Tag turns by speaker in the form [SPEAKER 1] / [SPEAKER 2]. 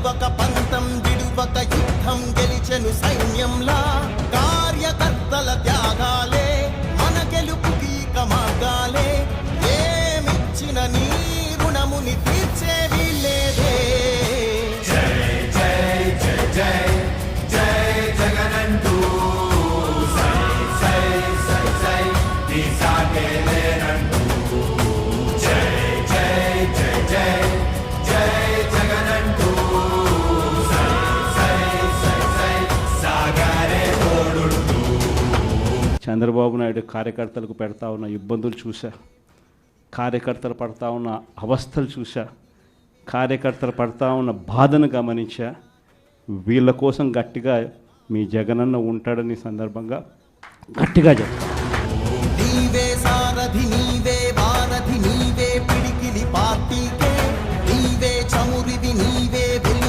[SPEAKER 1] విడువక పంతం విడువక యుద్ధం గెలిచెను సైన్యంలా కార్యకర్తల త్యాగాలే మన గెలుపుకి మార్గాలే ఏమిచ్చిన నీ రుణముని తీర్చేవి లేదే
[SPEAKER 2] జై జై జై జై జై జగనంటూ సై సై సై సై నీ సాగే లేనంటూ జై జై జై జై జై జగనంటూ సై సై సై సై సాగరే తోడుంటూ.
[SPEAKER 3] చంద్రబాబు నాయుడు కార్యకర్తలకు పెడతా ఉన్న ఇబ్బందులు చూశా, కార్యకర్తలు పడతా ఉన్న అవస్థలు చూశా, కార్యకర్తలు పడతా ఉన్న బాధను గమనించా. వీళ్ళ కోసం గట్టిగా మీ జగనన్న ఉంటాడని సందర్భంగా గట్టిగా చెప్తా.